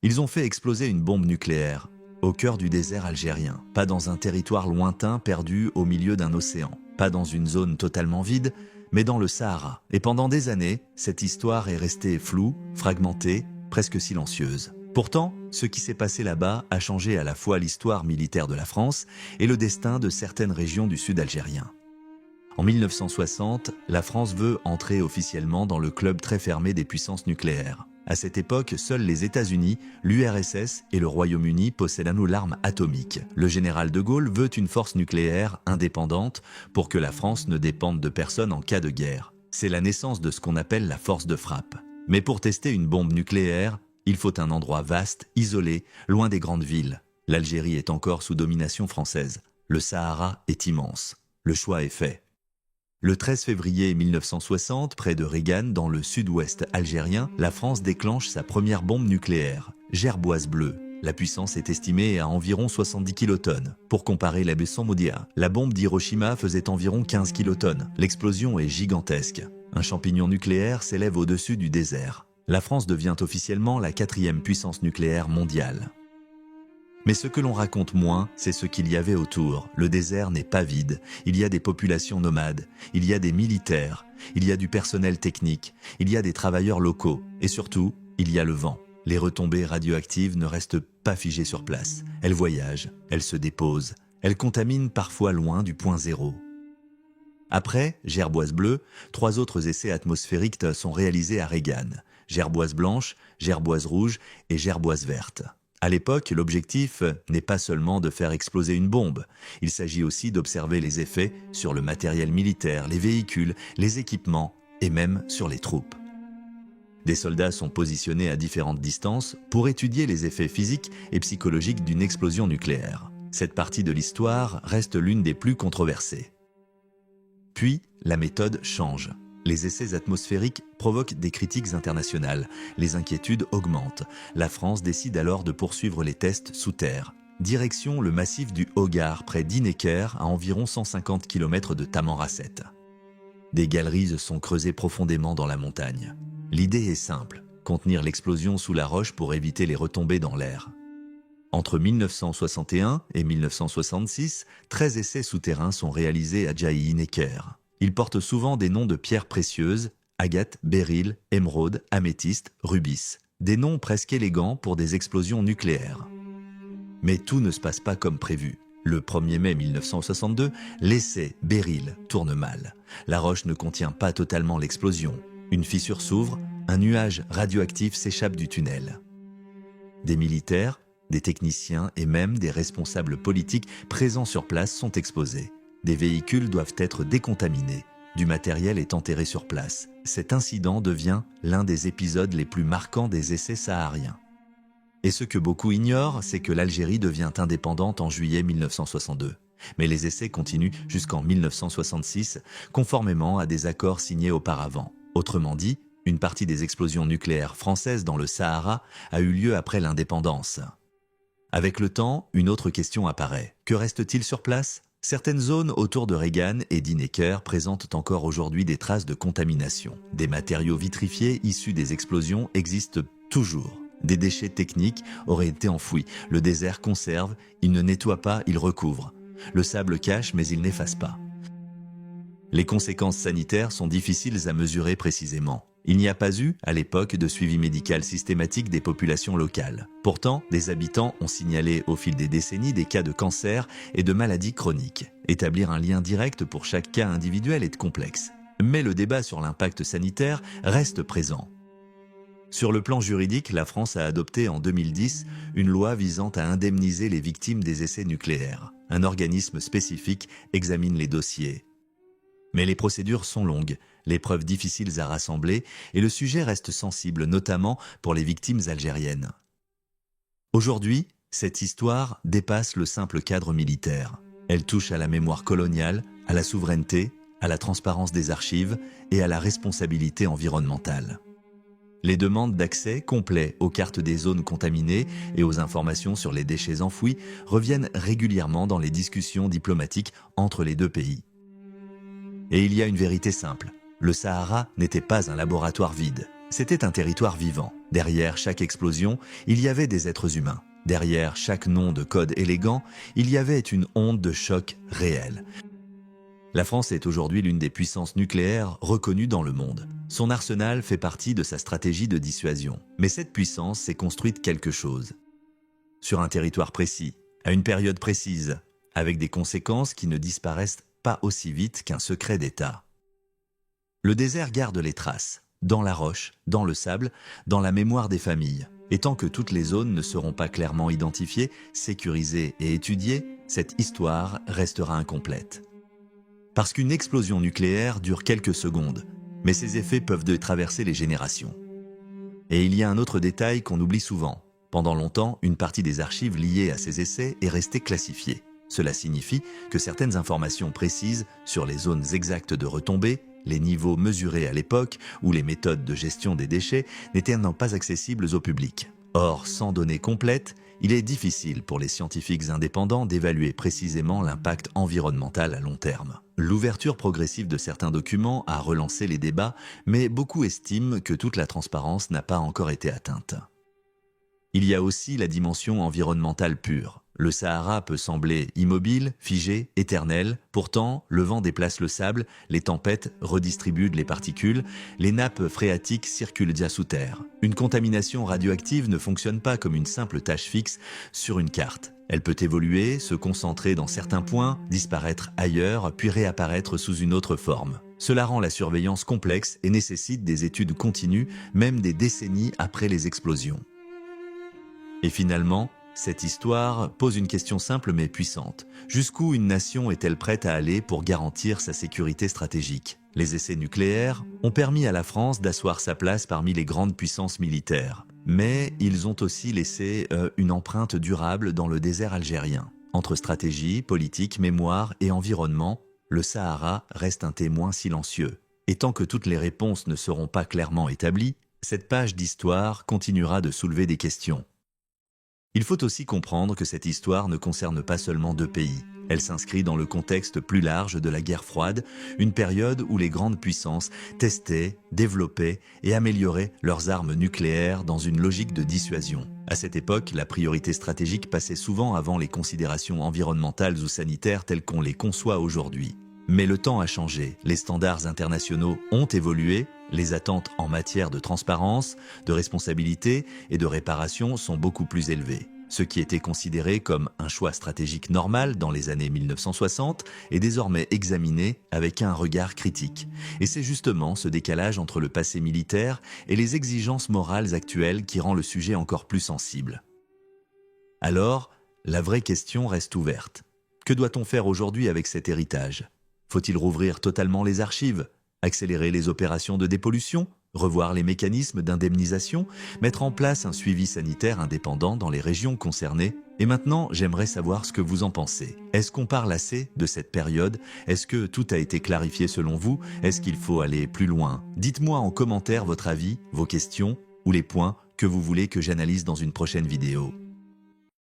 Ils ont fait exploser une bombe nucléaire au cœur du désert algérien, pas dans un territoire lointain perdu au milieu d'un océan, pas dans une zone totalement vide, mais dans le Sahara. Et pendant des années, cette histoire est restée floue, fragmentée, presque silencieuse. Pourtant, ce qui s'est passé là-bas a changé à la fois l'histoire militaire de la France et le destin de certaines régions du sud algérien. En 1960, la France veut entrer officiellement dans le club très fermé des puissances nucléaires. À cette époque, seuls les États-Unis, l'URSS et le Royaume-Uni possèdent l'arme atomique. Le général de Gaulle veut une force nucléaire indépendante pour que la France ne dépende de personne en cas de guerre. C'est la naissance de ce qu'on appelle la force de frappe. Mais pour tester une bombe nucléaire, il faut un endroit vaste, isolé, loin des grandes villes. L'Algérie est encore sous domination française. Le Sahara est immense. Le choix est fait. Le 13 février 1960, près de Regan, dans le sud-ouest algérien, la France déclenche sa première bombe nucléaire, Gerboise bleue. La puissance est estimée à environ 70 kilotonnes. Pour comparer la Besson-Moudia, la bombe d'Hiroshima faisait environ 15 kilotonnes. L'explosion est gigantesque. Un champignon nucléaire s'élève au-dessus du désert. La France devient officiellement la 4e puissance nucléaire mondiale. Mais ce que l'on raconte moins, c'est ce qu'il y avait autour. Le désert n'est pas vide, il y a des populations nomades, il y a des militaires, il y a du personnel technique, il y a des travailleurs locaux, et surtout, il y a le vent. Les retombées radioactives ne restent pas figées sur place. Elles voyagent, elles se déposent, elles contaminent parfois loin du point zéro. Après Gerboise bleue, 3 autres essais atmosphériques sont réalisés à Regan. Gerboise blanche, Gerboise rouge et Gerboise verte. À l'époque, l'objectif n'est pas seulement de faire exploser une bombe, il s'agit aussi d'observer les effets sur le matériel militaire, les véhicules, les équipements et même sur les troupes. Des soldats sont positionnés à différentes distances pour étudier les effets physiques et psychologiques d'une explosion nucléaire. Cette partie de l'histoire reste l'une des plus controversées. Puis, la méthode change. Les essais atmosphériques provoquent des critiques internationales. Les inquiétudes augmentent. La France décide alors de poursuivre les tests sous terre. Direction le massif du Hogar, près d'Inneker, à environ 150 km de Tamanrasset. Des galeries sont creusées profondément dans la montagne. L'idée est simple, contenir l'explosion sous la roche pour éviter les retombées dans l'air. Entre 1961 et 1966, 13 essais souterrains sont réalisés à Jaï-Necker. Ils portent souvent des noms de pierres précieuses, agate, béryl, émeraude, améthyste, rubis. Des noms presque élégants pour des explosions nucléaires. Mais tout ne se passe pas comme prévu. Le 1er mai 1962, l'essai béryl tourne mal. La roche ne contient pas totalement l'explosion. Une fissure s'ouvre, un nuage radioactif s'échappe du tunnel. Des militaires, des techniciens et même des responsables politiques présents sur place sont exposés. Des véhicules doivent être décontaminés. Du matériel est enterré sur place. Cet incident devient l'un des épisodes les plus marquants des essais sahariens. Et ce que beaucoup ignorent, c'est que l'Algérie devient indépendante en juillet 1962. Mais les essais continuent jusqu'en 1966, conformément à des accords signés auparavant. Autrement dit, une partie des explosions nucléaires françaises dans le Sahara a eu lieu après l'indépendance. Avec le temps, une autre question apparaît. Que reste-t-il sur place ? Certaines zones autour de Regan et d'Inneker présentent encore aujourd'hui des traces de contamination. Des matériaux vitrifiés issus des explosions existent toujours. Des déchets techniques auraient été enfouis. Le désert conserve, il ne nettoie pas, il recouvre. Le sable cache, mais il n'efface pas. Les conséquences sanitaires sont difficiles à mesurer précisément. Il n'y a pas eu, à l'époque, de suivi médical systématique des populations locales. Pourtant, des habitants ont signalé au fil des décennies des cas de cancer et de maladies chroniques. Établir un lien direct pour chaque cas individuel est complexe. Mais le débat sur l'impact sanitaire reste présent. Sur le plan juridique, la France a adopté en 2010 une loi visant à indemniser les victimes des essais nucléaires. Un organisme spécifique examine les dossiers. Mais les procédures sont longues, les preuves difficiles à rassembler et le sujet reste sensible, notamment pour les victimes algériennes. Aujourd'hui, cette histoire dépasse le simple cadre militaire. Elle touche à la mémoire coloniale, à la souveraineté, à la transparence des archives et à la responsabilité environnementale. Les demandes d'accès complet aux cartes des zones contaminées et aux informations sur les déchets enfouis reviennent régulièrement dans les discussions diplomatiques entre les deux pays. Et il y a une vérité simple, le Sahara n'était pas un laboratoire vide. C'était un territoire vivant. Derrière chaque explosion, il y avait des êtres humains. Derrière chaque nom de code élégant, il y avait une onde de choc réelle. La France est aujourd'hui l'une des puissances nucléaires reconnues dans le monde. Son arsenal fait partie de sa stratégie de dissuasion. Mais cette puissance s'est construite quelque chose. Sur un territoire précis, à une période précise, avec des conséquences qui ne disparaissent pas aussi vite qu'un secret d'État. Le désert garde les traces, dans la roche, dans le sable, dans la mémoire des familles. Et tant que toutes les zones ne seront pas clairement identifiées, sécurisées et étudiées, cette histoire restera incomplète. Parce qu'une explosion nucléaire dure quelques secondes, mais ses effets peuvent traverser les générations. Et il y a un autre détail qu'on oublie souvent. Pendant longtemps, une partie des archives liées à ces essais est restée classifiée. Cela signifie que certaines informations précises sur les zones exactes de retombées, les niveaux mesurés à l'époque ou les méthodes de gestion des déchets n'étaient pas accessibles au public. Or, sans données complètes, il est difficile pour les scientifiques indépendants d'évaluer précisément l'impact environnemental à long terme. L'ouverture progressive de certains documents a relancé les débats, mais beaucoup estiment que toute la transparence n'a pas encore été atteinte. Il y a aussi la dimension environnementale pure. Le Sahara peut sembler immobile, figé, éternel. Pourtant, le vent déplace le sable, les tempêtes redistribuent les particules, les nappes phréatiques circulent déjà sous terre. Une contamination radioactive ne fonctionne pas comme une simple tache fixe sur une carte. Elle peut évoluer, se concentrer dans certains points, disparaître ailleurs, puis réapparaître sous une autre forme. Cela rend la surveillance complexe et nécessite des études continues, même des décennies après les explosions. Et finalement, cette histoire pose une question simple mais puissante. Jusqu'où une nation est-elle prête à aller pour garantir sa sécurité stratégique? Les essais nucléaires ont permis à la France d'asseoir sa place parmi les grandes puissances militaires. Mais ils ont aussi laissé une empreinte durable dans le désert algérien. Entre stratégie, politique, mémoire et environnement, le Sahara reste un témoin silencieux. Et tant que toutes les réponses ne seront pas clairement établies, cette page d'histoire continuera de soulever des questions. Il faut aussi comprendre que cette histoire ne concerne pas seulement deux pays. Elle s'inscrit dans le contexte plus large de la guerre froide, une période où les grandes puissances testaient, développaient et amélioraient leurs armes nucléaires dans une logique de dissuasion. À cette époque, la priorité stratégique passait souvent avant les considérations environnementales ou sanitaires telles qu'on les conçoit aujourd'hui. Mais le temps a changé, les standards internationaux ont évolué, les attentes en matière de transparence, de responsabilité et de réparation sont beaucoup plus élevées. Ce qui était considéré comme un choix stratégique normal dans les années 1960 est désormais examiné avec un regard critique. Et c'est justement ce décalage entre le passé militaire et les exigences morales actuelles qui rend le sujet encore plus sensible. Alors, la vraie question reste ouverte. Que doit-on faire aujourd'hui avec cet héritage ? Faut-il rouvrir totalement les archives, accélérer les opérations de dépollution, revoir les mécanismes d'indemnisation, mettre en place un suivi sanitaire indépendant dans les régions concernées? Et maintenant, j'aimerais savoir ce que vous en pensez. Est-ce qu'on parle assez de cette période? Est-ce que tout a été clarifié selon vous? Est-ce qu'il faut aller plus loin? Dites-moi en commentaire votre avis, vos questions ou les points que vous voulez que j'analyse dans une prochaine vidéo.